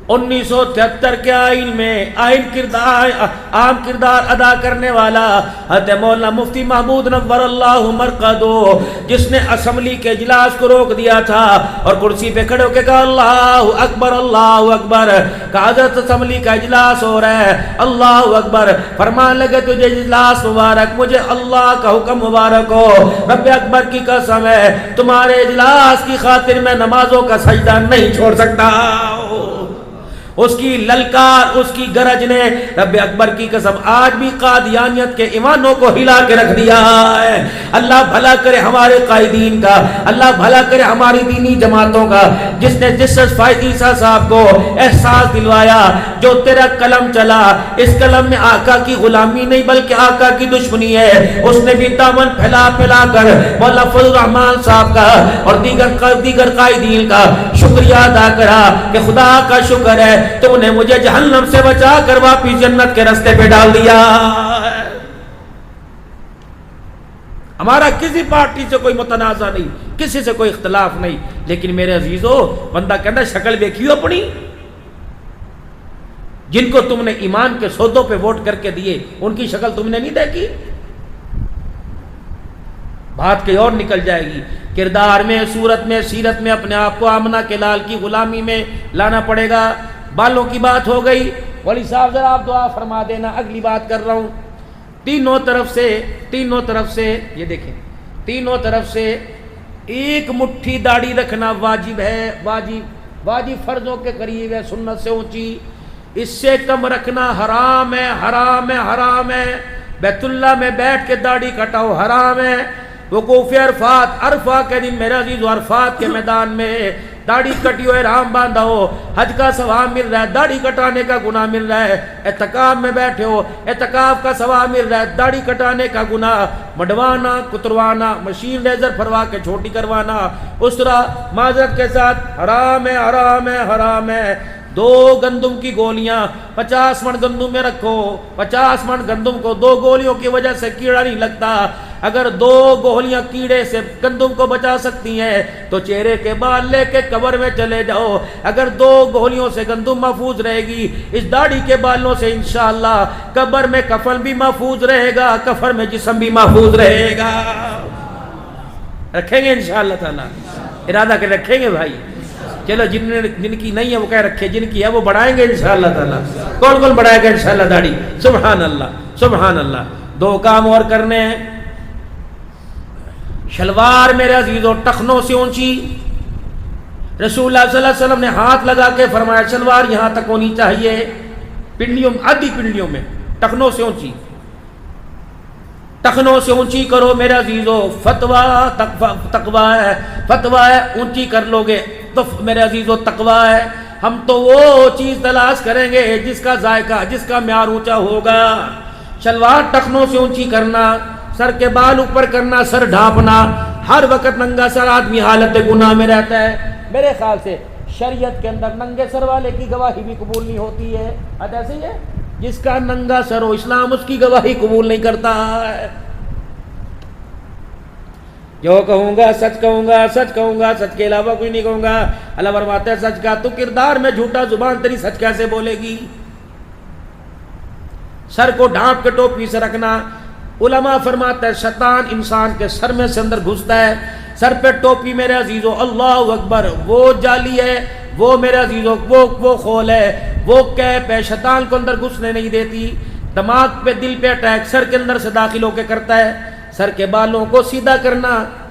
S1: 1973 کے آئین میں عام کردار ادا کرنے والا حضرت مولانا مفتی محمود نور اللہ مرقدو، جس نے اسمبلی کے اجلاس کو روک دیا تھا اور کرسی پہ کھڑے ہو کے کہا اللہ اکبر اللہ اکبر، کہا حضرت اسمبلی کا اجلاس ہو رہا ہے اللہ اکبر، فرمان لگے تجھے اجلاس مبارک، مجھے اللہ کا حکم مبارک ہو، رب اکبر کی قسم ہے تمہارے اجلاس کی خاطر میں نمازوں کا سجدہ نہیں چھوڑ سکتا۔ اس کی للکار، اس کی گرج نے رب اکبر کی قسم آج بھی قادیانیت کے ایمانوں کو ہلا کے رکھ دیا ہے۔ اللہ بھلا کرے ہمارے قائدین کا، اللہ بھلا کرے ہماری دینی جماعتوں کا، جس نے جسٹس فائز عیسیٰ صاحب کو احساس دلوایا جو تیرا قلم چلا، اس قلم میں آقا کی غلامی نہیں بلکہ آقا کی دشمنی ہے، اس نے بھی دامن پھیلا پھیلا کر مولا فضل الرحمان صاحب کا اور دیگر قائدین کا شکریہ ادا کرا کہ خدا کا شکر ہے تو نے مجھے جہنم سے بچا کر واپس جنت کے راستے پہ ڈال دیا۔ ہمارا کسی پارٹی سے کوئی متنازع نہیں، کسی سے کوئی اختلاف نہیں، لیکن میرے عزیزو بندہ کہنا شکل دیکھیو اپنی، جن کو تم نے ایمان کے سودوں پہ ووٹ کر کے دیے ان کی شکل تم نے نہیں دیکھی، بات کہیں اور نکل جائے گی۔ کردار میں، صورت میں، سیرت میں اپنے آپ کو آمنہ کے لال کی غلامی میں لانا پڑے گا۔ بالوں کی بات ہو گئی، ولی صاحب ذرا آپ دعا فرما دینا، اگلی بات کر رہا ہوں۔ تینوں طرف سے یہ دیکھیں، تینوں طرف سے ایک مٹھی داڑھی رکھنا واجب ہے، واجب فرضوں کے قریب ہے، سنت سے اونچی، اس سے کم رکھنا حرام ہے، حرام ہے، حرام ہے۔ بیت اللہ میں بیٹھ کے داڑھی کٹاؤ حرام ہے۔ وقوف عرفہ کے دن میرے عزیز عرفات کے میدان میں داڑھی کٹی ہو، احرام باندھا ہو، حج کا ثواب مل رہا ہے، داڑھی کٹانے کا گناہ مل رہا ہے۔ اعتکاف میں بیٹھے ہو، اعتکاف کا ثواب مل رہا ہے، داڑھی کٹانے کا گناہ، مڈوانا، کتروانا، مشین لیزر پھروا کے چھوٹی کروانا، اسرا معذرت کے ساتھ حرام ہے، حرام ہے، حرام ہے۔ 2 گندم کی گولیاں 50 من گندم میں رکھو، 50 من گندم کو 2 گولیوں کی وجہ سے کیڑا نہیں لگتا۔ اگر 2 گولیاں کیڑے سے گندم کو بچا سکتی ہیں تو چہرے کے بال لے کے قبر میں چلے جاؤ، اگر 2 گولیوں سے گندم محفوظ رہے گی، اس داڑھی کے بالوں سے انشاءاللہ قبر میں کفن بھی محفوظ رہے گا، کفن میں جسم بھی محفوظ رہے گا۔ رکھیں گے انشاءاللہ تعالی، ارادہ کر رکھیں گے بھائی۔ چلو جن کی نہیں ہے وہ کہہ رکھے، جن کی ہے وہ بڑھائیں گے انشاءاللہ تعالی۔ کون کون بڑھائے گا انشاءاللہ داڑھی؟ سبحان اللہ، سبحان اللہ۔ 2 کام اور کرنے ہیں۔ شلوار میرے عزیزوں ٹخنوں سے اونچی، رسول اللہ صلی اللہ علیہ وسلم نے ہاتھ لگا کے فرمایا شلوار یہاں تک ہونی چاہیے، پنڈلیوں میں، آدھی پنڈلیوں میں، ٹخنوں سے اونچی، ٹخنوں سے اونچی کرو میرے عزیزوں۔ تقوی ہے، فتویٰ ہے، اونچی کر لو گے تو میرے عزیزوں تقوی ہے۔ ہم تو وہ چیز تلاش کریں گے جس کا ذائقہ، جس کا معیار اونچا ہوگا۔ شلوار ٹخنوں سے اونچی کرنا، سر کے بال اوپر کرنا، سر ڈھانپنا، ہر وقت ننگا سر آدمی حالت گناہ میں رہتا ہے۔ میرے خیال سے شریعت کے اندر ننگے سر والے کی گواہی بھی قبول نہیں ہوتی ہے، ایسے ہی ہے، جس کا ننگا سر ہو اسلام اس کی گواہی قبول نہیں کرتا ہے۔ جو کہوں گا سچ کہوں گا، سچ کہوں گا، سچ کے علاوہ کوئی نہیں کہوں گا۔ اللہ فرماتا ہے سچ کا تو کردار میں جھوٹا، زبان تیری سچ کیسے بولے گی؟ سر کو ڈھانپ کے ٹوپی سے رکھنا۔ علماء فرماتا ہے شیطان انسان کے سر میں سے اندر گھستا ہے، سر پہ ٹوپی میرے عزیزو اللہ اکبر، وہ جالی ہے، وہ میرے عزیزو وہ خول ہے، وہ کیپ ہے، شیطان کو اندر گھسنے نہیں دیتی۔ دماغ پہ، دل پہ اٹیک سر کے اندر سے داخل ہو کے کرتا ہے۔ سر کے بالوں کو سیدھا کرنا،